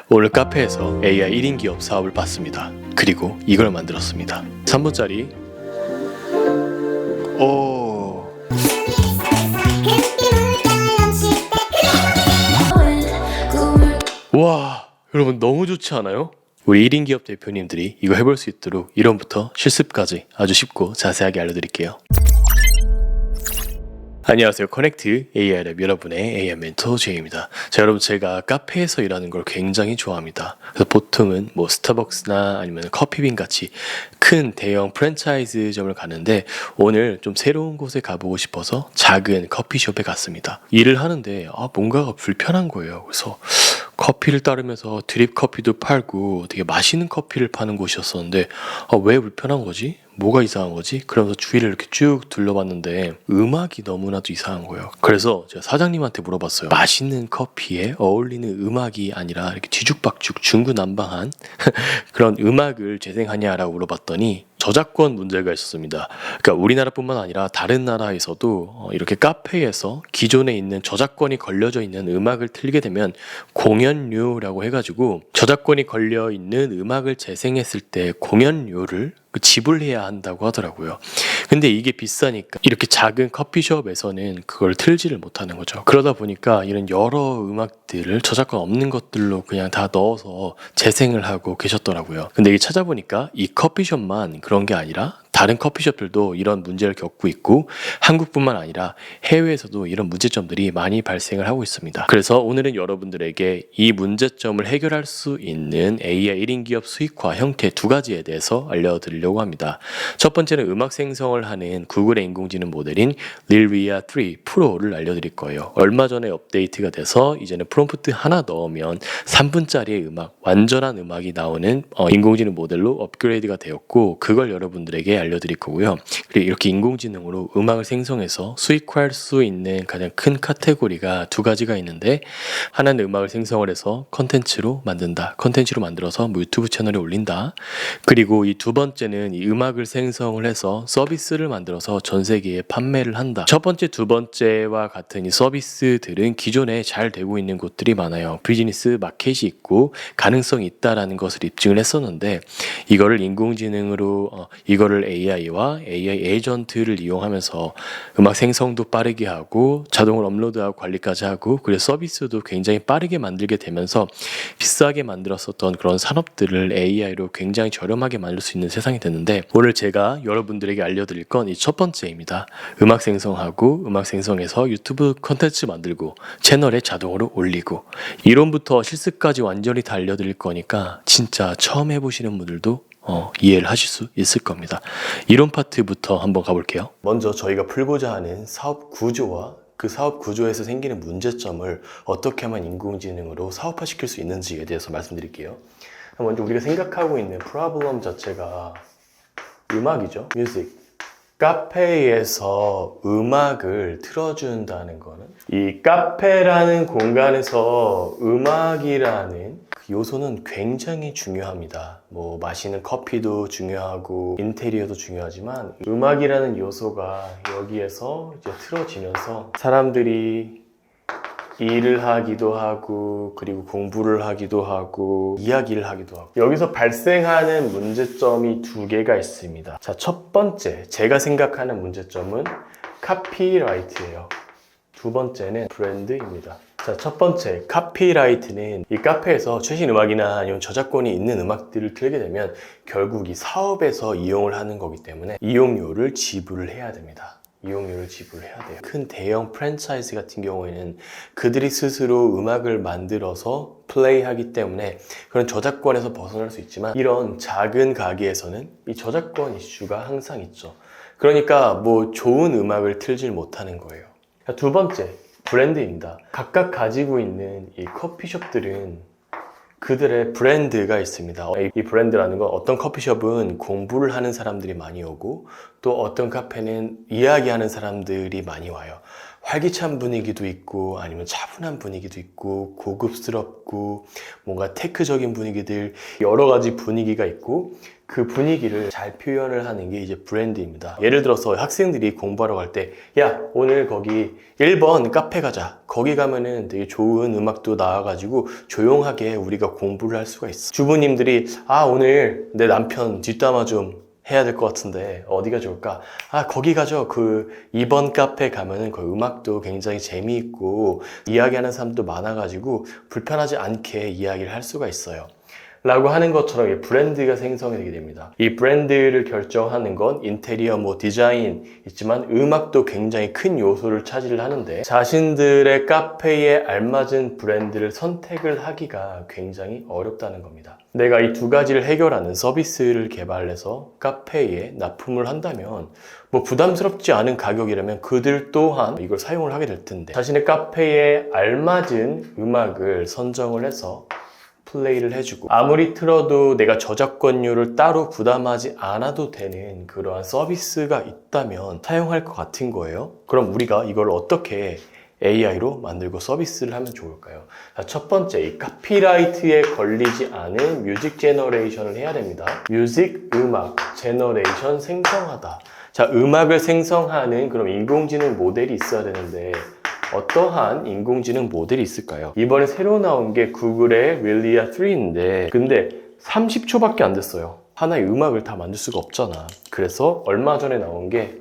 오늘 카페에서 AI 1인 기업 사업을 봤습니다. 그리고 이걸 만들었습니다. 3분짜리 와, 여러분 너무 좋지 않아요? 우리 1인 기업 대표님들이 이거 해볼 수 있도록 이론부터 실습까지 아주 쉽고 자세하게 알려드릴게요. 안녕하세요. 커넥트 AI랩 여러분의 AI 멘토 제이입니다. 자, 여러분 제가 카페에서 일하는 걸 굉장히 좋아합니다. 그래서 보통은 뭐 스타벅스나 아니면 커피빈 같이 큰 대형 프랜차이즈점을 가는데 오늘 좀 새로운 곳에 가보고 싶어서 작은 커피숍에 갔습니다. 일을 하는데 뭔가가 불편한 거예요. 그래서 커피를 따르면서 드립 커피도 팔고 되게 맛있는 커피를 파는 곳이었었는데 왜 불편한 거지? 뭐가 이상한 거지? 그러면서 주위를 이렇게 쭉 둘러봤는데 음악이 너무나도 이상한 거예요. 그래서 제가 사장님한테 물어봤어요. 맛있는 커피에 어울리는 음악이 아니라 이렇게 뒤죽박죽 중구난방한 그런 음악을 재생하냐라고 물어봤더니 저작권 문제가 있었습니다. 그러니까 우리나라뿐만 아니라 다른 나라에서도 이렇게 카페에서 기존에 있는 저작권이 걸려져 있는 음악을 틀게 되면 공연료라고 해가지고 저작권이 걸려 있는 음악을 재생했을 때 공연료를 지불해야 한다고 하더라고요. 근데 이게 비싸니까 이렇게 작은 커피숍에서는 그걸 틀지를 못하는 거죠. 그러다 보니까 이런 여러 음악들을 저작권 없는 것들로 그냥 다 넣어서 재생을 하고 계셨더라고요. 근데 이게 찾아보니까 이 커피숍만 그런 게 아니라 다른 커피숍들도 이런 문제를 겪고 있고 한국뿐만 아니라 해외에서도 이런 문제점들이 많이 발생을 하고 있습니다. 그래서 오늘은 여러분들에게 이 문제점을 해결할 수 있는 AI 1인 기업 수익화 형태 두 가지에 대해서 알려드리려고 합니다. 첫 번째는 음악 생성을 하는 구글의 인공지능 모델인 릴리아 3 프로를 알려드릴 거예요. 얼마 전에 업데이트가 돼서 이제는 프롬프트 하나 넣으면 3분짜리의 음악, 완전한 음악이 나오는 인공지능 모델로 업그레이드가 되었고 그걸 여러분들에게 알려드릴 거고요. 그리고 이렇게 인공지능으로 음악을 생성해서 수익화할 수 있는 가장 큰 카테고리가 두 가지가 있는데 하나는 음악을 생성을 해서 컨텐츠로 만든다. 컨텐츠로 만들어서 뭐 유튜브 채널에 올린다. 그리고 이 두 번째는 이 음악을 생성을 해서 서비스를 만들어서 전 세계에 판매를 한다. 첫 번째, 두 번째와 같은 이 서비스들은 기존에 잘 되고 있는 곳들이 많아요. 비즈니스 마켓이 있고 가능성이 있다라는 것을 입증을 했었는데 이거를 인공지능으로 이거를 AI와 AI 에이전트를 이용하면서 음악 생성도 빠르게 하고 자동으로 업로드하고 관리까지 하고 그리고 서비스도 굉장히 빠르게 만들게 되면서 비싸게 만들었었던 그런 산업들을 AI로 굉장히 저렴하게 만들 수 있는 세상이 됐는데 오늘 제가 여러분들에게 알려드릴 건 이 첫 번째입니다. 음악 생성하고 음악 생성해서 유튜브 콘텐츠 만들고 채널에 자동으로 올리고 이론부터 실습까지 완전히 다 알려드릴 거니까 진짜 처음 해보시는 분들도 이해를 하실 수 있을 겁니다. 이론 파트부터 한번 가볼게요. 먼저 저희가 풀고자 하는 사업 구조와 그 사업 구조에서 생기는 문제점을 어떻게 하면 인공지능으로 사업화시킬 수 있는지에 대해서 말씀드릴게요. 먼저 우리가 생각하고 있는 프로블럼 자체가 음악이죠. 뮤직. 카페에서 음악을 틀어준다는 거는 이 카페라는 공간에서 음악이라는 그 요소는 굉장히 중요합니다. 뭐 마시는 커피도 중요하고 인테리어도 중요하지만 음악이라는 요소가 여기에서 이제 틀어지면서 사람들이 일을 하기도 하고 그리고 공부를 하기도 하고 이야기를 하기도 하고 여기서 발생하는 문제점이 두 개가 있습니다. 자, 첫 번째 제가 생각하는 문제점은 카피라이트예요. 두 번째는 브랜드입니다. 자, 첫 번째 카피라이트는 이 카페에서 최신 음악이나 아니면 저작권이 있는 음악들을 틀게 되면 결국 이 사업에서 이용을 하는 거기 때문에 이용료를 지불을 해야 됩니다. 이용료를 지불해야 돼요. 큰 대형 프랜차이즈 같은 경우에는 그들이 스스로 음악을 만들어서 플레이하기 때문에 그런 저작권에서 벗어날 수 있지만 이런 작은 가게에서는 이 저작권 이슈가 항상 있죠. 그러니까 뭐 좋은 음악을 틀질 못하는 거예요. 두 번째, 브랜드입니다. 각각 가지고 있는 이 커피숍들은 그들의 브랜드가 있습니다. 이 브랜드라는 건 어떤 커피숍은 공부를 하는 사람들이 많이 오고 또 어떤 카페는 이야기하는 사람들이 많이 와요. 활기찬 분위기도 있고 아니면 차분한 분위기도 있고 고급스럽고 뭔가 테크적인 분위기들 여러 가지 분위기가 있고 그 분위기를 잘 표현을 하는 게 이제 브랜드입니다. 예를 들어서 학생들이 공부하러 갈 때 야 오늘 거기 1번 카페 가자. 거기 가면은 되게 좋은 음악도 나와가지고 조용하게 우리가 공부를 할 수가 있어. 주부님들이 아 오늘 내 남편 뒷담화 좀 해야 될 것 같은데 어디가 좋을까? 아 거기 가죠. 그 2번 카페 가면은 그 음악도 굉장히 재미있고 이야기하는 사람도 많아가지고 불편하지 않게 이야기를 할 수가 있어요. 라고 하는 것처럼 이 브랜드가 생성이 되게 됩니다. 이 브랜드를 결정하는 건 인테리어, 디자인 있지만 음악도 굉장히 큰 요소를 차지를 하는데 자신들의 카페에 알맞은 브랜드를 선택을 하기가 굉장히 어렵다는 겁니다. 내가 이 두 가지를 해결하는 서비스를 개발해서 카페에 납품을 한다면 부담스럽지 않은 가격이라면 그들 또한 이걸 사용을 하게 될 텐데 자신의 카페에 알맞은 음악을 선정을 해서 플레이를 해주고 아무리 틀어도 내가 저작권료를 따로 부담하지 않아도 되는 그러한 서비스가 있다면 사용할 것 같은 거예요. 그럼 우리가 이걸 어떻게 AI로 만들고 서비스를 하면 좋을까요? 첫 번째, 이 카피라이트에 걸리지 않은 뮤직 제너레이션을 해야 됩니다. 뮤직, 음악, 제너레이션 생성하다. 자, 음악을 생성하는 그런 인공지능 모델이 있어야 되는데 어떠한 인공지능 모델이 있을까요? 이번에 새로 나온 게 구글의 윌리아 3인데 근데 30초밖에 안 됐어요. 하나의 음악을 다 만들 수가 없잖아. 그래서 얼마 전에 나온 게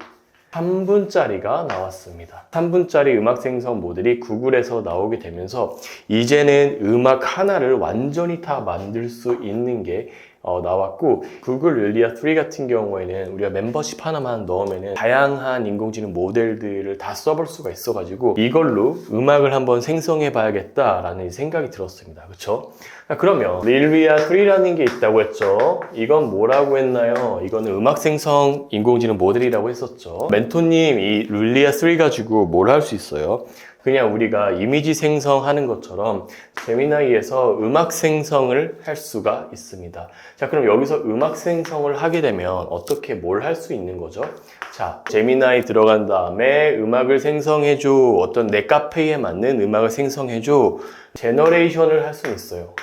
3분짜리가 나왔습니다. 3분짜리 음악 생성 모델이 구글에서 나오게 되면서 이제는 음악 하나를 완전히 다 만들 수 있는 게 나왔고 구글 윌리아 3 같은 경우에는 우리가 멤버십 하나만 넣으면 다양한 인공지능 모델들을 다 써볼 수가 있어가지고 이걸로 음악을 한번 생성해 봐야겠다라는 생각이 들었습니다. 그쵸? 그러면 윌리아 3라는 게 있다고 했죠. 이건 뭐라고 했나요? 이거는 음악 생성 인공지능 모델이라고 했었죠. 멘토님 이 윌리아 3 가지고 뭘 할 수 있어요? 그냥 우리가 이미지 생성하는 것처럼 제미나이에서 음악 생성을 할 수가 있습니다. 자, 그럼 여기서 음악 생성을 하게 되면 어떻게 뭘 할 수 있는 거죠? 자, 제미나이 들어간 다음에 음악을 생성해줘. 어떤 내 카페에 맞는 음악을 생성해줘. 제너레이션을 할 수 있어요.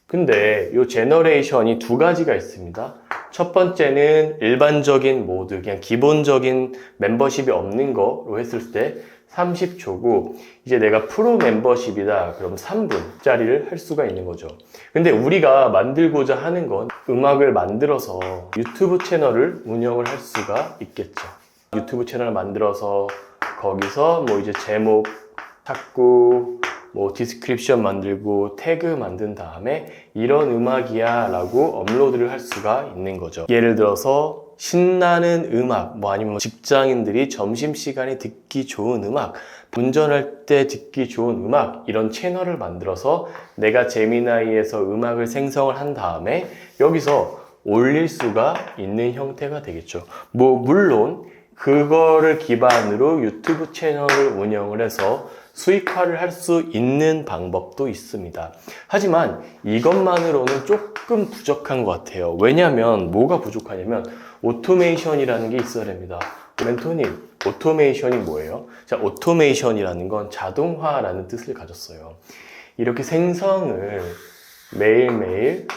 근데 이 제너레이션이 두 가지가 있습니다. 첫 번째는 일반적인 모드, 그냥 기본적인 멤버십이 없는 거로 했을 때 30초고 이제 내가 프로 멤버십이다 그럼 3분짜리를 할 수가 있는 거죠. 근데 우리가 만들고자 하는 건 음악을 만들어서 유튜브 채널을 운영을 할 수가 있겠죠. 유튜브 채널을 만들어서 거기서 이제 제목 찾고 디스크립션 만들고 태그 만든 다음에 이런 음악이야 라고 업로드를 할 수가 있는 거죠. 예를 들어서 신나는 음악, 아니면 직장인들이 점심시간에 듣기 좋은 음악, 운전할 때 듣기 좋은 음악 이런 채널을 만들어서 내가 제미나이에서 음악을 생성을 한 다음에 여기서 올릴 수가 있는 형태가 되겠죠. 물론 그거를 기반으로 유튜브 채널을 운영을 해서 수익화를 할 수 있는 방법도 있습니다. 하지만 이것만으로는 조금 부족한 것 같아요. 왜냐하면 뭐가 부족하냐면 오토메이션이라는 게 있어야 됩니다. 멘토님, 오토메이션이 뭐예요? 자, 오토메이션이라는 건 자동화라는 뜻을 가졌어요. 이렇게 생성을 매일매일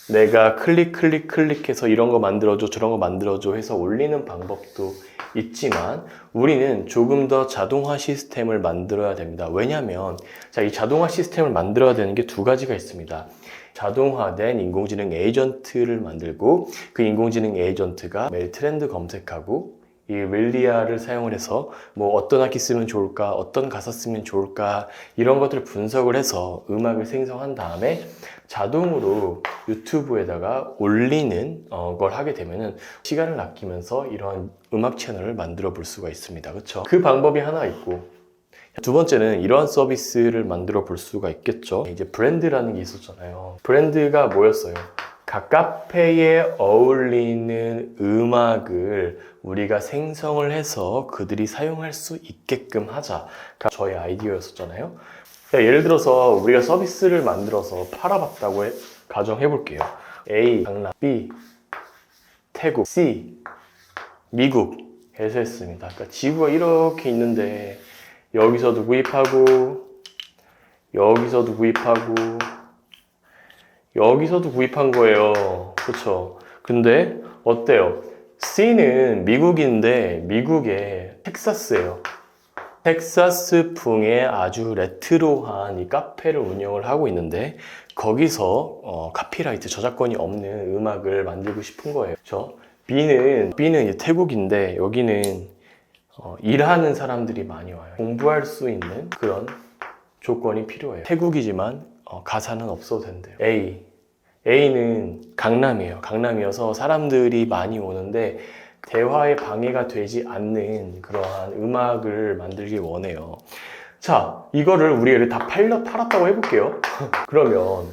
내가 클릭해서 이런 거 만들어줘 저런 거 만들어줘 해서 올리는 방법도 있지만 우리는 조금 더 자동화 시스템을 만들어야 됩니다. 왜냐하면 이 자동화 시스템을 만들어야 되는 게 두 가지가 있습니다. 자동화된 인공지능 에이전트를 만들고 그 인공지능 에이전트가 매일 트렌드 검색하고 이 윌리아를 사용을 해서 어떤 악기 쓰면 좋을까, 어떤 가사 쓰면 좋을까 이런 것들을 분석을 해서 음악을 생성한 다음에 자동으로 유튜브에다가 올리는 걸 하게 되면은 시간을 아끼면서 이런 음악 채널을 만들어 볼 수가 있습니다. 그렇죠? 그 방법이 하나 있고 두 번째는 이러한 서비스를 만들어 볼 수가 있겠죠. 이제 브랜드라는 게 있었잖아요. 브랜드가 뭐였어요? 각 카페에 어울리는 음악을 우리가 생성을 해서 그들이 사용할 수 있게끔 하자가 저의 아이디어였었잖아요. 예를 들어서 우리가 서비스를 만들어서 팔아봤다고 가정해 볼게요. A, 강남, B, 태국, C, 미국 해서 했습니다. 그러니까 지구가 이렇게 있는데 여기서도 구입하고 여기서도 구입하고 여기서도 구입한 거예요. 그렇죠? 근데 어때요? C는 미국인데 미국의 텍사스예요. 텍사스풍의 아주 레트로한 이 카페를 운영을 하고 있는데 거기서 카피라이트 저작권이 없는 음악을 만들고 싶은 거예요. 그렇죠? B는 이제 태국인데 여기는 일하는 사람들이 많이 와요. 공부할 수 있는 그런 조건이 필요해요. 태국이지만 가사는 없어도 된대요. A는 강남이에요. 강남이어서 사람들이 많이 오는데 대화에 방해가 되지 않는 그러한 음악을 만들길 원해요. 자, 이거를 우리가 다 팔았다고 해볼게요. 그러면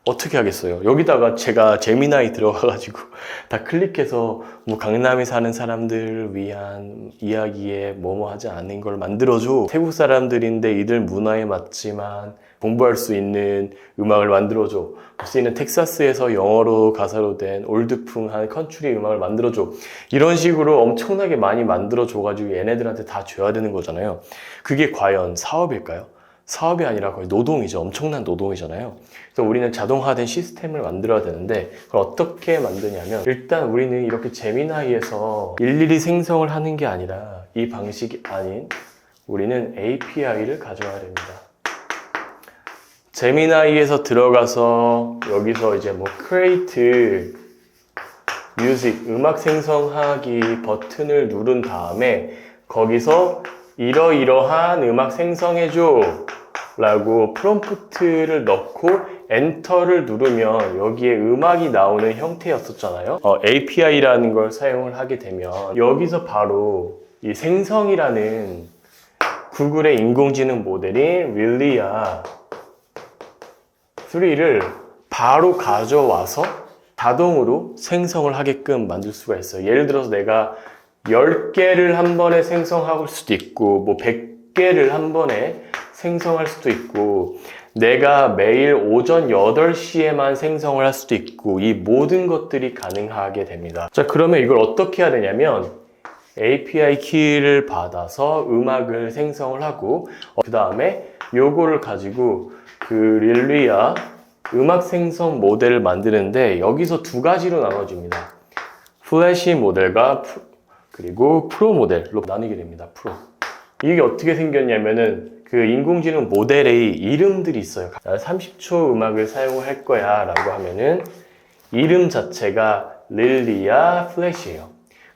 어떻게 하겠어요? 여기다가 제가 제미나이 들어가가지고 다 클릭해서 뭐 강남에 사는 사람들을 위한 이야기에 뭐뭐 하지 않는 걸 만들어줘. 태국 사람들인데 이들 문화에 맞지만 공부할 수 있는 음악을 만들어줘. C는 텍사스에서 영어로 가사로 된 올드풍한 컨트리 음악을 만들어줘. 이런 식으로 엄청나게 많이 만들어줘가지고 얘네들한테 다 줘야 되는 거잖아요. 그게 과연 사업일까요? 사업이 아니라 거의 노동이죠. 엄청난 노동이잖아요. 그래서 우리는 자동화된 시스템을 만들어야 되는데 그걸 어떻게 만드냐면 일단 우리는 이렇게 제미나이에서 일일이 생성을 하는 게 아니라 이 방식이 아닌 우리는 API를 가져와야 됩니다. 제미나이에서 들어가서 여기서 이제 뭐 Create Music 음악 생성하기 버튼을 누른 다음에 거기서 이러이러한 음악 생성해줘 라고 프롬프트를 넣고 엔터를 누르면 여기에 음악이 나오는 형태였었잖아요. API라는 걸 사용을 하게 되면 여기서 바로 이 생성이라는 구글의 인공지능 모델인 윌리아 3를 바로 가져와서 자동으로 생성을 하게끔 만들 수가 있어요. 예를 들어서 내가 10개를 한 번에 생성할 수도 있고 뭐 100개를 한 번에 생성할 수도 있고 내가 매일 오전 8시에만 생성을 할 수도 있고 이 모든 것들이 가능하게 됩니다. 자, 그러면 이걸 어떻게 해야 되냐면 API 키를 받아서 음악을 생성을 하고 그 다음에 요거를 가지고 그 릴리아 음악 생성 모델을 만드는데 여기서 두 가지로 나눠집니다. 플래시 모델과 그리고 프로 모델로 나뉘게 됩니다. 프로. 이게 어떻게 생겼냐면은 그 인공지능 모델의 이름들이 있어요. 30초 음악을 사용할 거야 라고 하면은 이름 자체가 릴리아 플래시예요.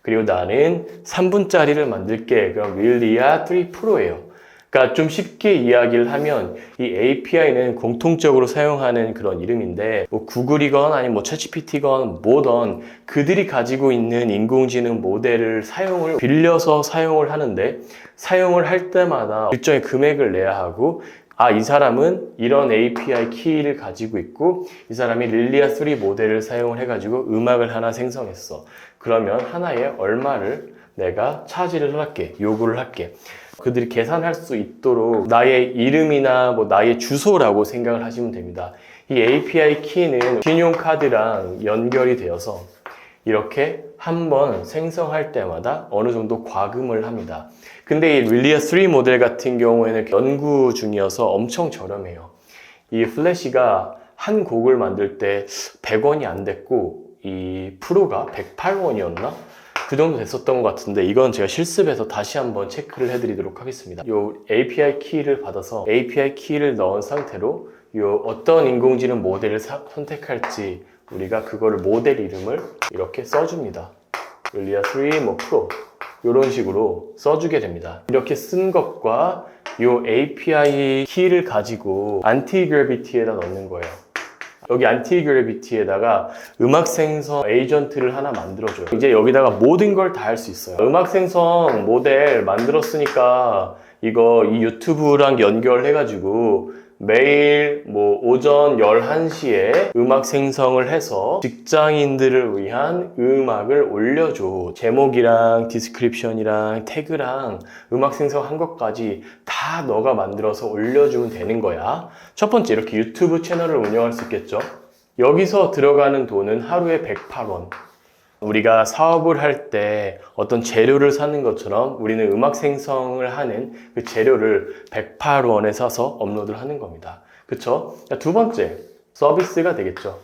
그리고 나는 3분짜리를 만들게. 그럼 릴리아 3 프로예요. 그러니까 좀 쉽게 이야기를 하면 이 API는 공통적으로 사용하는 그런 이름인데 뭐 구글이건 아니면 뭐 챗GPT건 뭐든 그들이 가지고 있는 인공지능 모델을 빌려서 사용을 하는데 사용을 할 때마다 일정의 금액을 내야 하고 이 사람은 이런 API 키를 가지고 있고 이 사람이 릴리아 3 모델을 사용을 해가지고 음악을 하나 생성했어. 그러면 하나에 얼마를 내가 차지를 할게, 요구를 할게. 그들이 계산할 수 있도록 나의 이름이나 뭐 나의 주소라고 생각을 하시면 됩니다. 이 API 키는 신용카드랑 연결이 되어서 이렇게 한번 생성할 때마다 어느 정도 과금을 합니다. 근데 이 릴리아 3 모델 같은 경우에는 연구 중이어서 엄청 저렴해요. 이 플래시가 한 곡을 만들 때 100원이 안 됐고 이 프로가 108원이었나? 그 정도 됐었던 것 같은데 이건 제가 실습해서 다시 한번 체크를 해드리도록 하겠습니다. 요 API 키를 받아서 API 키를 넣은 상태로 요 어떤 인공지능 모델을 선택할지 우리가 그거를 모델 이름을 이렇게 써줍니다. 릴리아 3 뭐 프로 이런 식으로 써주게 됩니다. 이렇게 쓴 것과 요 API 키를 가지고 안티그래비티에다 넣는 거예요. 여기 안티그래비티에다가 음악 생성 에이전트를 하나 만들어줘요. 이제 여기다가 모든 걸 다 할 수 있어요. 음악 생성 모델 만들었으니까 이거 이 유튜브랑 연결해가지고 매일 뭐 오전 11시에 음악 생성을 해서 직장인들을 위한 음악을 올려줘. 제목이랑 디스크립션이랑 태그랑 음악 생성한 것까지 다 너가 만들어서 올려주면 되는 거야. 첫 번째 이렇게 유튜브 채널을 운영할 수 있겠죠. 여기서 들어가는 돈은 하루에 108원. 우리가 사업을 할 때 어떤 재료를 사는 것처럼 우리는 음악 생성을 하는 그 재료를 108원에 사서 업로드를 하는 겁니다. 그쵸? 두 번째, 서비스가 되겠죠.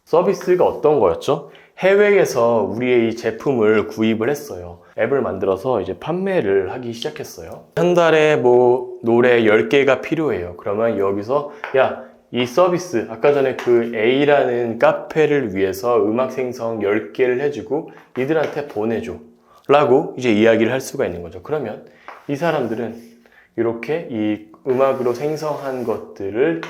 서비스가 어떤 거였죠? 해외에서 우리의 이 제품을 구입을 했어요. 앱을 만들어서 이제 판매를 하기 시작했어요. 한 달에 뭐 노래 10개가 필요해요. 그러면 여기서 이 서비스, 아까 전에 그 A라는 카페를 위해서 음악 생성 10개를 해주고 이들한테 보내줘 라고 이제 이야기를 할 수가 있는 거죠. 그러면 이 사람들은 이렇게 이 음악으로 생성한 것들을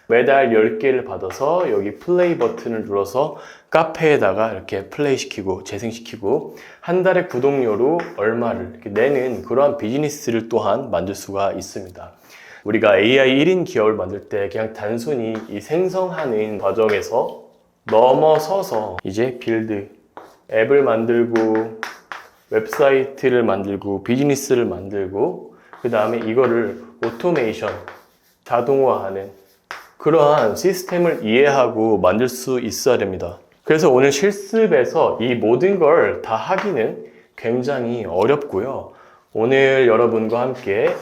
매달 10개를 받아서 여기 플레이 버튼을 눌러서 카페에다가 이렇게 플레이 시키고 재생시키고 한 달에 구독료로 얼마를 이렇게 내는 그러한 비즈니스를 또한 만들 수가 있습니다. 우리가 AI 1인 기업을 만들 때 그냥 단순히 이 생성하는 과정에서 넘어서서 이제 빌드, 앱을 만들고 웹사이트를 만들고 비즈니스를 만들고 그 다음에 이거를 오토메이션, 자동화하는 그러한 시스템을 이해하고 만들 수 있어야 됩니다. 그래서 오늘 실습에서 이 모든 걸 다 하기는 굉장히 어렵고요. 오늘 여러분과 함께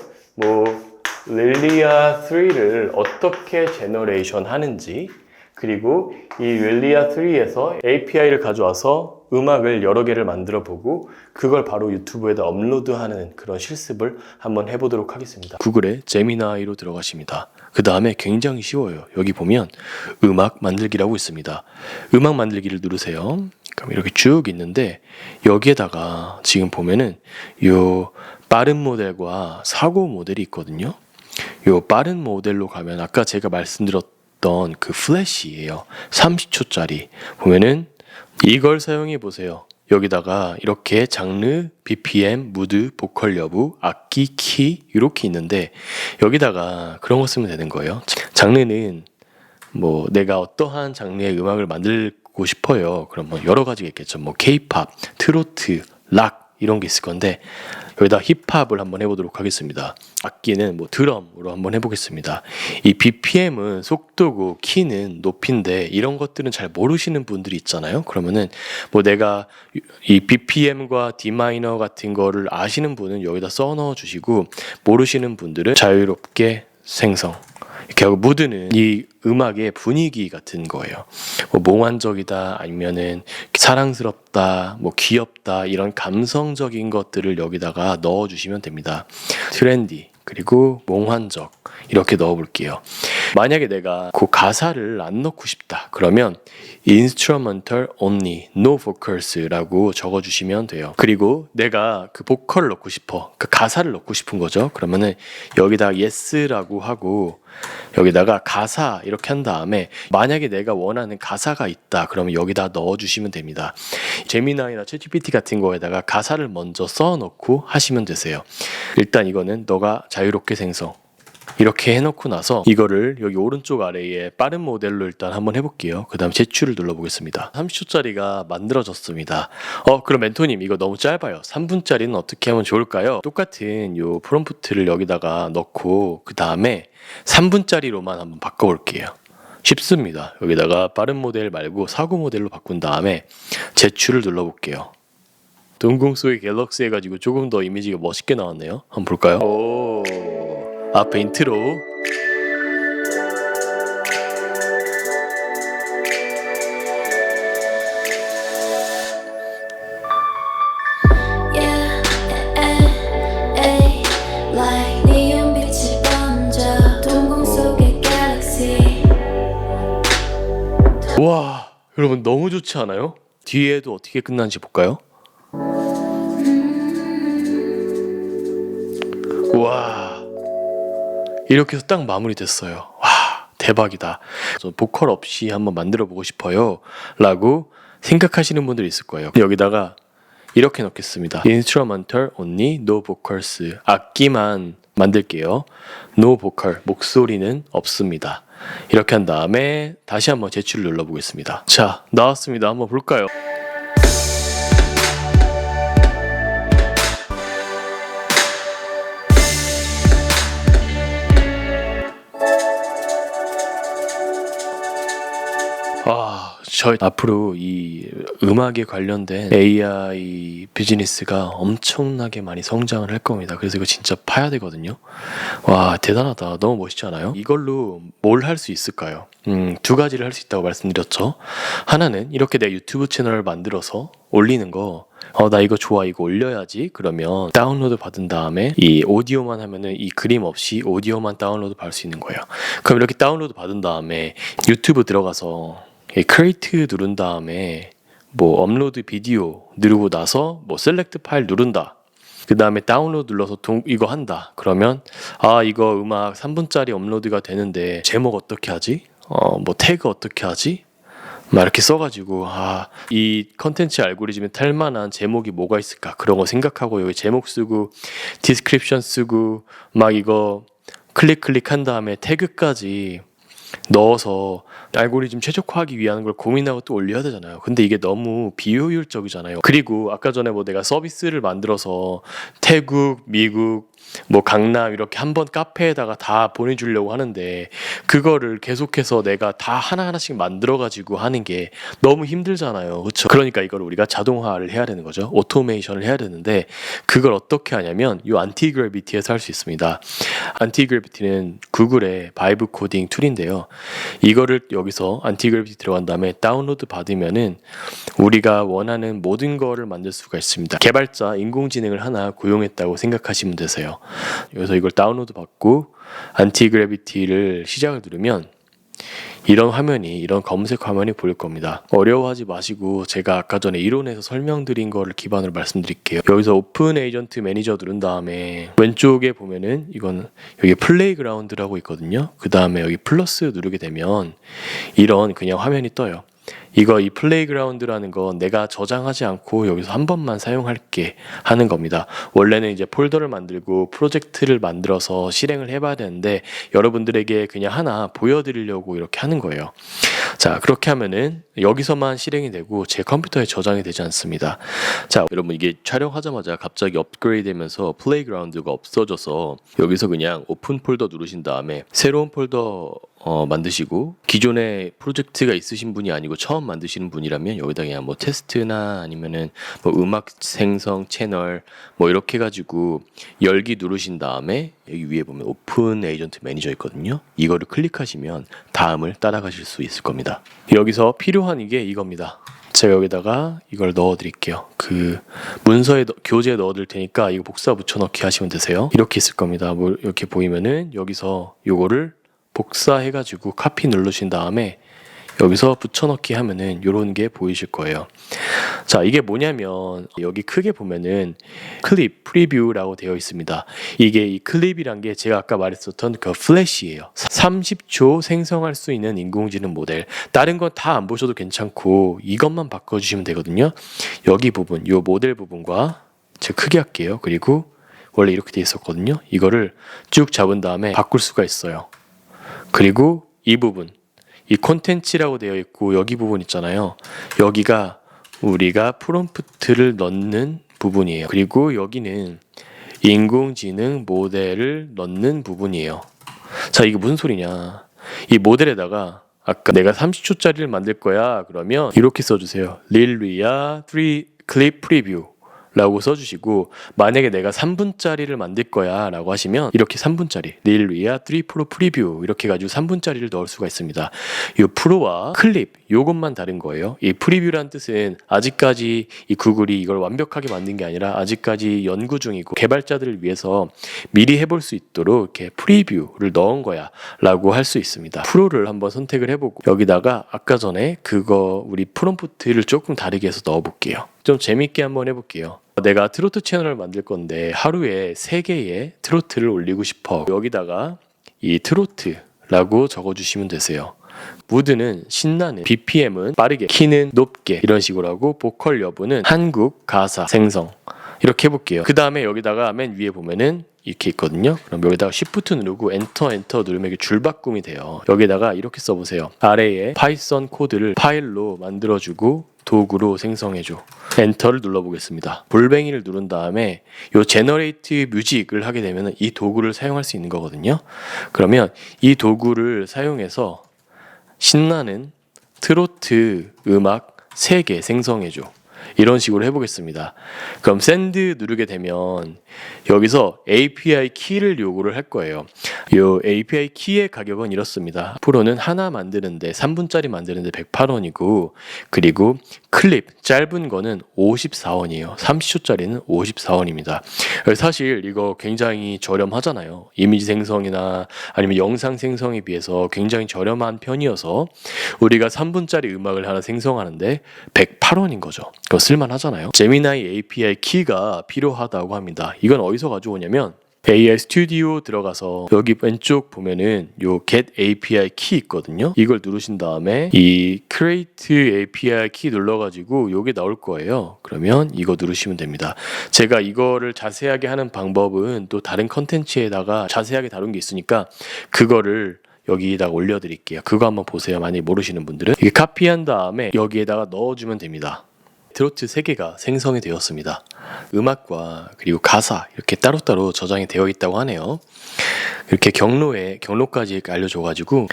릴리아 3를 어떻게 제너레이션 하는지 그리고 이 릴리아 3에서 API를 가져와서 음악을 여러 개를 만들어 보고 그걸 바로 유튜브에다 업로드하는 그런 실습을 한번 해보도록 하겠습니다. 구글에 제미나이로 들어가십니다. 그 다음에 굉장히 쉬워요. 여기 보면 음악 만들기라고 있습니다. 음악 만들기를 누르세요. 그럼 이렇게 쭉 있는데 여기에다가 지금 보면은 요 빠른 모델과 사고 모델이 있거든요. 요 빠른 모델로 가면 아까 제가 말씀드렸던 그 플래시예요. 30초짜리 보면은 이걸 사용해 보세요. 여기다가 이렇게 장르, BPM, 무드, 보컬 여부, 악기, 키 이렇게 있는데 여기다가 그런 거 쓰면 되는 거예요. 장르는 뭐 내가 어떠한 장르의 음악을 만들고 싶어요. 그럼 뭐 여러 가지가 있겠죠. 뭐 K-팝, 트로트, 락 이런 게 있을 건데 여기다 힙합을 한번 해보도록 하겠습니다. 악기는 뭐 드럼으로 한번 해보겠습니다. 이 BPM은 속도고 키는 높이인데 이런 것들은 잘 모르시는 분들이 있잖아요. 그러면은 뭐 내가 이 BPM과 D 마이너 같은 거를 아시는 분은 여기다 써 넣어 주시고 모르시는 분들은 자유롭게 생성. 이렇게 하고 무드는 이 음악의 분위기 같은 거예요. 뭐 몽환적이다 아니면은 사랑스럽다 뭐 귀엽다 이런 감성적인 것들을 여기다가 넣어주시면 됩니다. 트렌디 그리고 몽환적 이렇게 넣어볼게요. 만약에 내가 그 가사를 안 넣고 싶다 그러면 instrumental only, no vocals라고 적어주시면 돼요. 그리고 내가 그 보컬을 넣고 싶어, 그 가사를 넣고 싶은 거죠. 그러면은 여기다 yes라고 하고 여기다가 가사 이렇게 한 다음에 만약에 내가 원하는 가사가 있다 그러면 여기다 넣어주시면 됩니다. 제미나이나 챗GPT 같은 거에다가 가사를 먼저 써놓고 하시면 되세요. 일단 이거는 너가 자유롭게 생성 이렇게 해놓고 나서 이거를 여기 오른쪽 아래에 빠른 모델로 일단 한번 해볼게요. 그 다음 제출을 눌러보겠습니다. 30초짜리가 만들어졌습니다. 그럼 멘토님 이거 너무 짧아요. 3분짜리는 어떻게 하면 좋을까요? 똑같은 요 프롬프트를 여기다가 넣고 그 다음에 3분짜리로만 한번 바꿔볼게요. 쉽습니다. 여기다가 빠른 모델 말고 사고 모델로 바꾼 다음에 제출을 눌러볼게요. 동공 속의 갤럭시 해가지고 조금 더 이미지가 멋있게 나왔네요. 한번 볼까요? 오, 앞에 인트로. 와, 여러분 너무 좋지 않아요? 뒤에도 어떻게 끝나는지 볼까요? 와, 이렇게 해서 딱 마무리됐어요. 와, 대박이다. 보컬 없이 한번 만들어 보고 싶어요 라고 생각하시는 분들이 있을 거예요. 여기다가 이렇게 넣겠습니다. Instrumental only, no vocals. 악기만 만들게요. No vocal, 목소리는 없습니다. 이렇게 한 다음에 다시 한번 제출을 눌러보겠습니다. 자, 나왔습니다. 한번 볼까요? 저 앞으로 이 음악에 관련된 AI 비즈니스가 엄청나게 많이 성장을 할 겁니다. 그래서 이거 진짜 파야 되거든요. 와, 대단하다. 너무 멋있지 않아요? 이걸로 뭘 할 수 있을까요? 두 가지를 할 수 있다고 말씀드렸죠. 하나는 이렇게 내 유튜브 채널을 만들어서 올리는 거. 나 이거 좋아, 이거 올려야지. 그러면 다운로드 받은 다음에 이 오디오만 하면은 이 그림 없이 오디오만 다운로드 받을 수 있는 거예요. 그럼 이렇게 다운로드 받은 다음에 유튜브 들어가서 크리에이트 누른 다음에 뭐 업로드 비디오 누르고 나서 뭐 셀렉트 파일 누른다. 그 다음에 다운로드 눌러서 이거 한다. 그러면 이거 음악 3분짜리 업로드가 되는데 제목 어떻게 하지? 뭐 태그 어떻게 하지? 막 이렇게 써가지고 이 컨텐츠 알고리즘에 탈만한 제목이 뭐가 있을까? 그런 거 생각하고 여기 제목 쓰고 디스크립션 쓰고 막 이거 클릭한 다음에 태그까지 넣어서 알고리즘 최적화하기 위한 걸 고민하고 또 올려야 되잖아요. 근데 이게 너무 비효율적이잖아요. 그리고 아까 전에 뭐 내가 서비스를 만들어서 태국, 미국, 뭐 강남 이렇게 한번 카페에다가 다 보내주려고 하는데 그거를 계속해서 내가 다 하나하나씩 만들어가지고 하는 게 너무 힘들잖아요. 그렇죠? 그러니까 이걸 우리가 자동화를 해야 되는 거죠. 오토메이션을 해야 되는데 그걸 어떻게 하냐면 이 안티그래비티에서 할 수 있습니다. 안티그래비티는 구글의 바이브 코딩 툴인데요. 이거를 여기서 안티그래비티 들어간 다음에 다운로드 받으면은 우리가 원하는 모든 거를 만들 수가 있습니다. 개발자 인공지능을 하나 고용했다고 생각하시면 되세요. 여기서 이걸 다운로드 받고 안티그래비티를 시작을 누르면 이런 화면이, 이런 검색 화면이 보일 겁니다. 어려워하지 마시고 제가 아까 전에 이론에서 설명드린 거를 기반으로 말씀드릴게요. 여기서 오픈 에이전트 매니저 누른 다음에 왼쪽에 보면은 이거는 여기 플레이그라운드라고 있거든요. 그 다음에 여기 플러스 누르게 되면 이런 그냥 화면이 떠요. 이 플레이그라운드라는 건 내가 저장하지 않고 여기서 한 번만 사용할게 하는 겁니다. 원래는 이제 폴더를 만들고 프로젝트를 만들어서 실행을 해봐야 되는데 여러분들에게 그냥 하나 보여드리려고 이렇게 하는 거예요. 자, 그렇게 하면은 여기서만 실행이 되고 제 컴퓨터에 저장이 되지 않습니다. 자, 여러분 이게 촬영하자마자 갑자기 업그레이드 되면서 플레이그라운드가 없어져서 여기서 그냥 오픈 폴더 누르신 다음에 새로운 폴더 만드시고 기존에 프로젝트가 있으신 분이 아니고 처음 만드시는 분이라면 여기다 그냥 뭐 테스트나 아니면은 뭐 음악 생성 채널 뭐 이렇게 해가지고 열기 누르신 다음에 여기 위에 보면 오픈 에이전트 매니저 있거든요. 이거를 클릭하시면 다음을 따라가실 수 있을 겁니다. 여기서 필요한 이게 이겁니다. 제가 여기다가 이걸 넣어 드릴게요. 그 문서에 교재에 넣어 드릴 테니까 이거 복사 붙여넣기 하시면 되세요. 이렇게 있을 겁니다. 뭐 이렇게 보이면은 여기서 요거를 복사해가지고 카피 누르신 다음에 여기서 붙여넣기 하면은 이런 게 보이실 거예요. 자, 이게 뭐냐면 여기 크게 보면은 클립 프리뷰라고 되어 있습니다. 이게 이 클립이란 게 제가 아까 말했었던 그 플래시예요. 30초 생성할 수 있는 인공지능 모델. 다른 건 다 안 보셔도 괜찮고 이것만 바꿔주시면 되거든요. 여기 부분, 이 모델 부분과 제가 크게 할게요. 그리고 원래 이렇게 돼 있었거든요. 이거를 쭉 잡은 다음에 바꿀 수가 있어요. 그리고 이 부분, 이 콘텐츠라고 되어 있고 여기 부분 있잖아요. 여기가 우리가 프롬프트를 넣는 부분이에요. 그리고 여기는 인공지능 모델을 넣는 부분이에요. 자, 이게 무슨 소리냐? 이 모델에다가 아까 내가 30초짜리를 만들 거야. 그러면 이렇게 써주세요. 릴리아 3 클립 프리뷰 라고 써주시고 만약에 내가 3분짜리를 만들 거야 라고 하시면 이렇게 3분짜리 릴리아 3 프로 프리뷰 이렇게 해가지고 3분짜리를 넣을 수가 있습니다. 이 프로와 클립 요것만 다른 거예요. 이 프리뷰란 뜻은 아직까지 이 구글이 이걸 완벽하게 만든 게 아니라 아직까지 연구 중이고 개발자들을 위해서 미리 해볼 수 있도록 이렇게 프리뷰를 넣은 거야 라고 할 수 있습니다. 프로를 한번 선택을 해보고 여기다가 아까 전에 그거 우리 프롬프트를 조금 다르게 해서 넣어볼게요. 좀 재밌게 한번 해볼게요. 내가 트로트 채널을 만들 건데 하루에 3개의 트로트를 올리고 싶어. 여기다가 이 트로트라고 적어주시면 되세요. 무드는 신나는, BPM은 빠르게, 키는 높게 이런 식으로 하고 보컬 여부는 한국 가사 생성 이렇게 해볼게요. 그 다음에 여기다가 맨 위에 보면은 이렇게 있거든요. 그럼 여기다가 Shift 누르고 엔터 누르면 이게 줄바꿈이 돼요. 여기다가 이렇게 써보세요. 아래에 파이썬 코드를 파일로 만들어주고 도구로 생성해줘. 엔터를 눌러보겠습니다. 볼뱅이를 누른 다음에 요 제너레이트 뮤직을 하게 되면 이 도구를 사용할 수 있는 거거든요. 그러면 이 도구를 사용해서 신나는 트로트 음악 3개 생성해줘. 이런 식으로 해보겠습니다. 그럼 샌드 누르게 되면 여기서 API 키를 요구를 할 거예요. 요 API 키의 가격은 이렇습니다. 프로는 하나 만드는데 3분짜리 만드는데 108원이고 그리고 클립 짧은 거는 54원이에요. 30초짜리는 54원입니다. 사실 이거 굉장히 저렴하잖아요. 이미지 생성이나 아니면 영상 생성에 비해서 굉장히 저렴한 편이어서 우리가 3분짜리 음악을 하나 생성하는데 108원인 거죠. 그거 쓸만하잖아요. 제미나이 API 키가 필요하다고 합니다. 이건 어디서 가져오냐면 AI 스튜디오 들어가서 여기 왼쪽 보면은 요 Get API 키 있거든요. 이걸 누르신 다음에 이 Create API 키 눌러가지고 요게 나올 거예요. 그러면 이거 누르시면 됩니다. 제가 이거를 자세하게 하는 방법은 또 다른 컨텐츠에다가 자세하게 다룬 게 있으니까 그거를 여기다가 올려드릴게요. 그거 한번 보세요. 만약에 모르시는 분들은 이게 카피한 다음에 여기에다가 넣어주면 됩니다. 트로트 3개가 생성이 되었습니다. 음악과 그리고 가사 이렇게 따로따로 저장이 되어 있다고 하네요. 이렇게 경로까지 알려줘가지고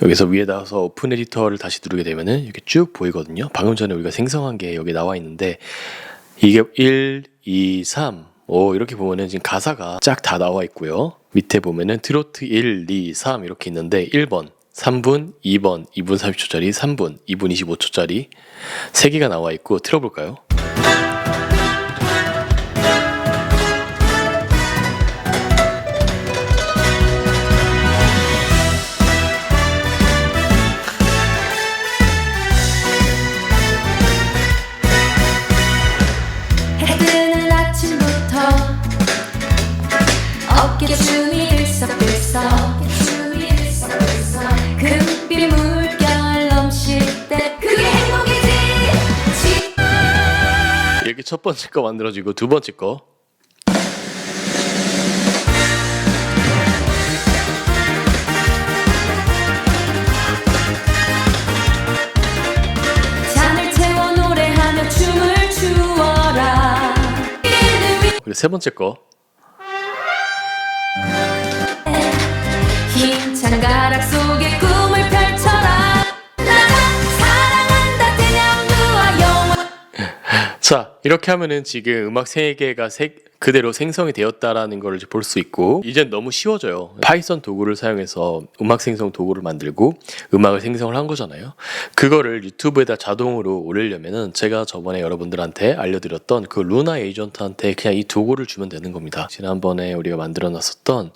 여기서 위에다가 오픈 에디터를 다시 누르게 되면은 이렇게 쭉 보이거든요. 방금 전에 우리가 생성한 게 여기 나와 있는데 이게 1, 2, 3 이렇게 보면은 지금 가사가 쫙 다 나와 있고요. 밑에 보면은 트로트 1, 2, 3 이렇게 있는데 1번 3분, 2번, 2분 30초짜리, 3분, 2분 25초짜리 3개가 나와 있고 틀어볼까요? 해 뜨는 아침부터 어깨춤이 들썩들썩 금빛 물결 넘칠 때 그게 행복이지. 이렇게 첫 번째 거 만들어지고 두 번째 거 잔을 채워 노래하며 춤을 추어라. 그리고 세 번째 거 힘찬 가락 속에 꿈을 펼쳐라. 나가 사랑한다 그냥 누워 영원. 자, 이렇게 하면은 지금 음악 3개가 그대로 생성이 되었다라는 걸 볼 수 있고 이젠 너무 쉬워져요. 파이썬 도구를 사용해서 음악 생성 도구를 만들고 음악을 생성을 한 거잖아요. 그거를 유튜브에다 자동으로 올리려면은 제가 저번에 여러분들한테 알려드렸던 그 루나 에이전트한테 그냥 이 도구를 주면 되는 겁니다. 지난번에 우리가 만들어 놨었던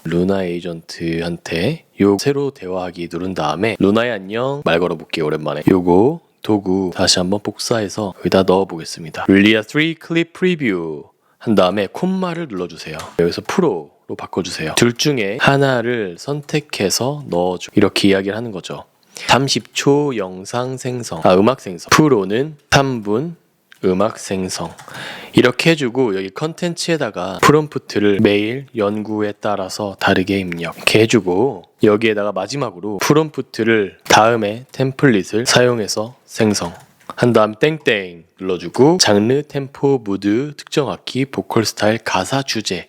루나 에이전트한테 요 새로 대화하기 누른 다음에 루나의 안녕 말 걸어볼게요. 오랜만에 요거 도구 다시 한번 복사해서 여기다 넣어 보겠습니다. 릴리아 3 클립 프리뷰 한 다음에 콤마를 눌러주세요. 여기서 프로로 바꿔주세요. 둘 중에 하나를 선택해서 넣어줘. 이렇게 이야기를 하는 거죠. 30초 영상 생성, 음악 생성. 프로는 3분 음악 생성. 이렇게 해주고 여기 컨텐츠에다가 프롬프트를 매일 연구에 따라서 다르게 입력. 이렇게 해주고 여기에다가 마지막으로 프롬프트를 다음에 템플릿을 사용해서 생성. 한 다음 땡땡 눌러주고 장르, 템포, 무드, 특정 악기, 보컬 스타일, 가사, 주제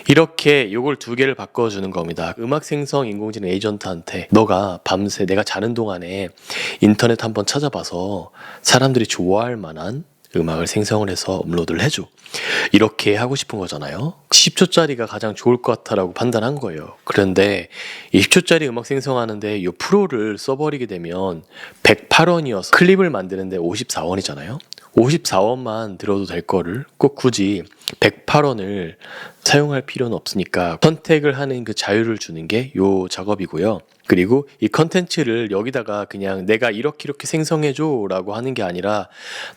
이렇게 요걸 2개를 바꿔주는 겁니다. 음악 생성 인공지능 에이전트한테 너가 밤새 내가 자는 동안에 인터넷 한번 찾아봐서 사람들이 좋아할 만한 음악을 생성을 해서 업로드를 해줘. 이렇게 하고 싶은 거잖아요. 10초짜리가 가장 좋을 것 같다라고 판단한 거예요. 그런데 20초짜리 음악 생성하는데 이 프로를 써버리게 되면 108원이어서 클립을 만드는데 54원이잖아요. 54원만 들어도 될 거를 꼭 굳이 108원을 사용할 필요는 없으니까 선택을 하는 그 자유를 주는 게 이 작업이고요. 그리고 이 컨텐츠를 여기다가 그냥 내가 이렇게 생성해줘 라고 하는 게 아니라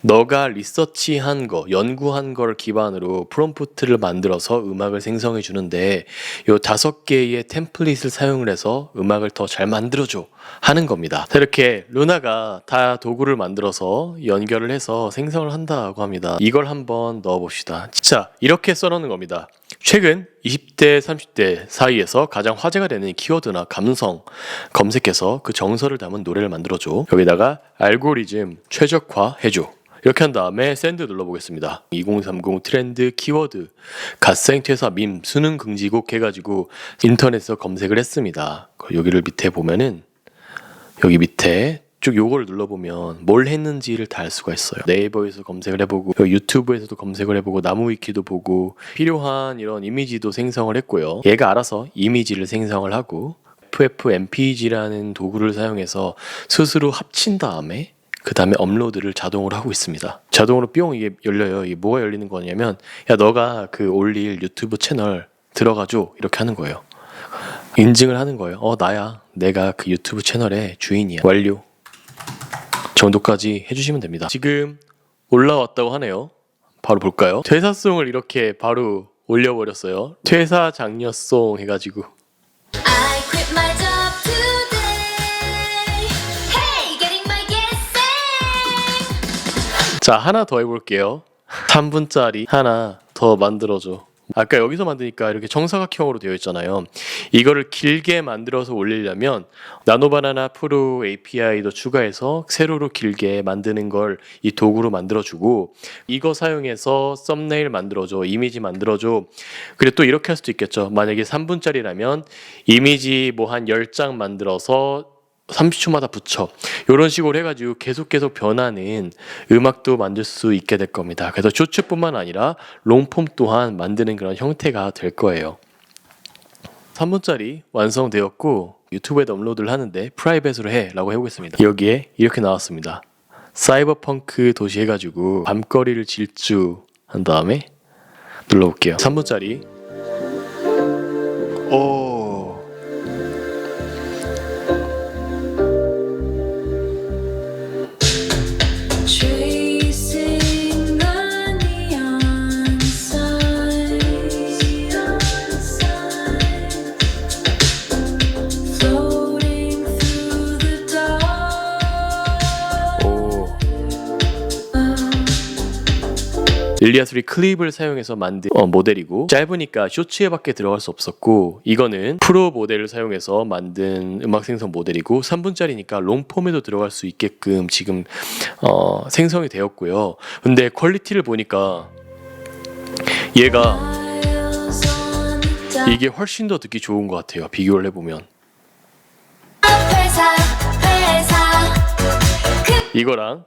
너가 리서치한 거, 연구한 걸 기반으로 프롬프트를 만들어서 음악을 생성해 주는데 요 5개의 템플릿을 사용을 해서 음악을 더 잘 만들어줘 하는 겁니다. 이렇게 루나가 다 도구를 만들어서 연결을 해서 생성을 한다고 합니다. 이걸 한번 넣어봅시다. 자, 이렇게 써놓는 겁니다. 최근 20대, 30대 사이에서 가장 화제가 되는 키워드나 감성 검색해서 그 정서를 담은 노래를 만들어줘. 여기다가 알고리즘 최적화해줘. 이렇게 한 다음에 샌드 눌러보겠습니다. 2030 트렌드 키워드 갓생 퇴사 밈 수능 금지곡 해가지고 인터넷에서 검색을 했습니다. 여기를 밑에 보면은 여기 밑에 쭉 요거를 눌러보면 뭘 했는지를 다 알 수가 있어요. 네이버에서 검색을 해보고 유튜브에서도 검색을 해보고 나무위키도 보고 필요한 이런 이미지도 생성을 했고요. 얘가 알아서 이미지를 생성을 하고 FFmpeg라는 도구를 사용해서 스스로 합친 다음에 그 다음에 업로드를 자동으로 하고 있습니다. 자동으로 뿅 이게 열려요. 이게 뭐가 열리는 거냐면 야 너가 그 올릴 유튜브 채널 들어가줘 이렇게 하는 거예요. 인증을 하는 거예요. 나야. 내가 그 유튜브 채널의 주인이야. 완료. 정도까지 해주시면 됩니다. 지금 올라왔다고 하네요. 바로 볼까요? 퇴사송을 이렇게 바로 올려버렸어요. 퇴사 장려송 해가지고 I quit my job today. Hey, getting my gas. 자 하나 더 해볼게요. 3분짜리 하나 더 만들어줘. 아까 여기서 만드니까 이렇게 정사각형으로 되어 있잖아요. 이거를 길게 만들어서 올리려면 나노바나나 프로 API도 추가해서 세로로 길게 만드는 걸 이 도구로 만들어주고 이거 사용해서 썸네일 만들어줘, 이미지 만들어줘. 그리고 또 이렇게 할 수도 있겠죠. 만약에 3분짜리라면 이미지 뭐 한 10장 만들어서 30초마다 붙여 이런 식으로 해가지고 계속 변하는 음악도 만들 수 있게 될 겁니다. 그래서 쇼츠뿐만 아니라 롱폼 또한 만드는 그런 형태가 될 거예요. 3분짜리 완성되었고 유튜브에도 업로드를 하는데 프라이빗으로 해 라고 해보겠습니다. 여기에 이렇게 나왔습니다. 사이버펑크 도시 해가지고 밤거리를 질주한 다음에 눌러볼게요. 3분짜리 Tracing the neon signs, floating through the dark. 일리아3 클립을 사용해서 만든 모델이고 짧으니까 쇼츠에밖에 들어갈 수 없었고 이거는 프로 모델을 사용해서 만든 음악 생성 모델이고 3분짜리니까 롱폼에도 들어갈 수 있게끔 지금 생성이 되었고요. 근데 퀄리티를 보니까 얘가 Miles on the dot. 이게 훨씬 더 듣기 좋은 것 같아요. 비교를 해보면 회사 이거랑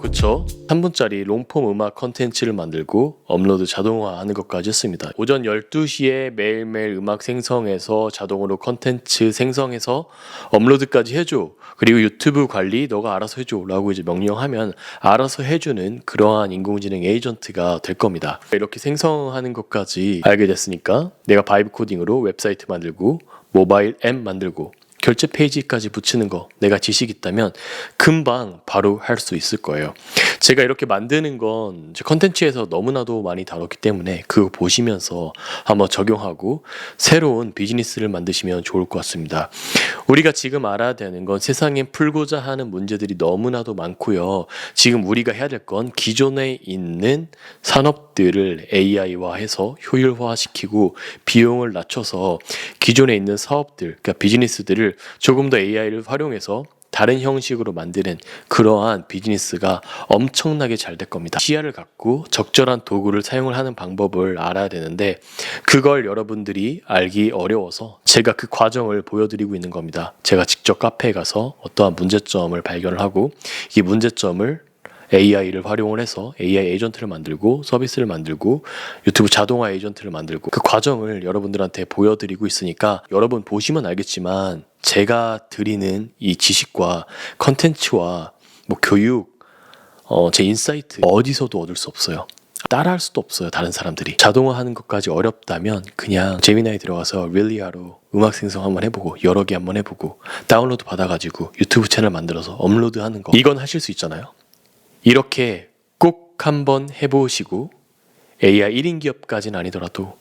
그쵸? 3분짜리 롱폼 음악 컨텐츠를 만들고 업로드 자동화하는 것까지 했습니다. 오전 12시에 매일매일 음악 생성해서 자동으로 컨텐츠 생성해서 업로드까지 해줘. 그리고 유튜브 관리 너가 알아서 해줘 라고 이제 명령하면 알아서 해주는 그러한 인공지능 에이전트가 될 겁니다. 이렇게 생성하는 것까지 알게 됐으니까 내가 바이브 코딩으로 웹사이트 만들고 모바일 앱 만들고 결제 페이지까지 붙이는 거 내가 지식 있다면 금방 바로 할 수 있을 거예요. 제가 이렇게 만드는 건 컨텐츠에서 너무나도 많이 다뤘기 때문에 그거 보시면서 한번 적용하고 새로운 비즈니스를 만드시면 좋을 것 같습니다. 우리가 지금 알아야 되는 건 세상에 풀고자 하는 문제들이 너무나도 많고요. 지금 우리가 해야 될 건 기존에 있는 산업들을 AI화해서 효율화시키고 비용을 낮춰서 기존에 있는 사업들, 그러니까 비즈니스들을 조금 더 AI를 활용해서 다른 형식으로 만드는 그러한 비즈니스가 엄청나게 잘 될 겁니다. 시야를 갖고 적절한 도구를 사용을 하는 방법을 알아야 되는데 그걸 여러분들이 알기 어려워서 제가 그 과정을 보여드리고 있는 겁니다. 제가 직접 카페에 가서 어떠한 문제점을 발견을 하고 이 문제점을 AI를 활용을 해서 AI 에이전트를 만들고 서비스를 만들고 유튜브 자동화 에이전트를 만들고 그 과정을 여러분들한테 보여드리고 있으니까 여러분 보시면 알겠지만 제가 드리는 이 지식과 컨텐츠와 뭐 교육, 제 인사이트 어디서도 얻을 수 없어요. 따라할 수도 없어요. 다른 사람들이. 자동화하는 것까지 어렵다면 그냥 제미나이 들어가서 릴리아로 음악 생성 한번 해보고 여러 개 한번 해보고 다운로드 받아가지고 유튜브 채널 만들어서 업로드하는 거 이건 하실 수 있잖아요. 이렇게 꼭 한번 해보시고 AI 1인 기업까지는 아니더라도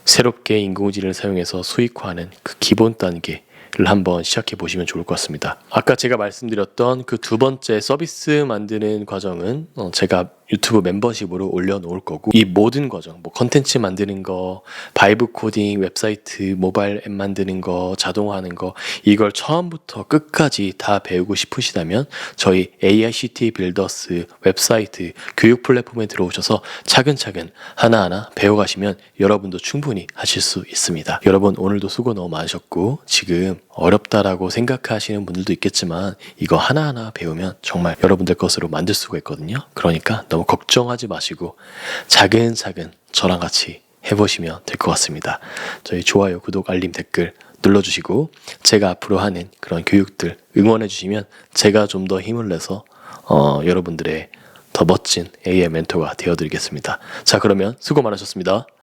새롭게 인공지능을 사용해서 수익화하는 그 기본 단계를 한번 시작해 보시면 좋을 것 같습니다. 아까 제가 말씀드렸던 그 두 번째 서비스 만드는 과정은 제가 유튜브 멤버십으로 올려놓을 거고 이 모든 과정 뭐 컨텐츠 만드는 거, 바이브 코딩, 웹사이트, 모바일 앱 만드는 거, 자동화하는 거 이걸 처음부터 끝까지 다 배우고 싶으시다면 저희 AICT 빌더스 웹사이트 교육 플랫폼에 들어오셔서 차근차근 하나하나 배워가시면 여러분도 충분히 하실 수 있습니다. 여러분 오늘도 수고 너무 많으셨고 지금 어렵다라고 생각하시는 분들도 있겠지만 이거 하나하나 배우면 정말 여러분들 것으로 만들 수가 있거든요. 그러니까 너무 걱정하지 마시고 차근차근 저랑 같이 해보시면 될 것 같습니다. 저희 좋아요, 구독, 알림, 댓글 눌러주시고 제가 앞으로 하는 그런 교육들 응원해주시면 제가 좀 더 힘을 내서 여러분들의 더 멋진 AI 멘토가 되어드리겠습니다. 자 그러면 수고 많으셨습니다.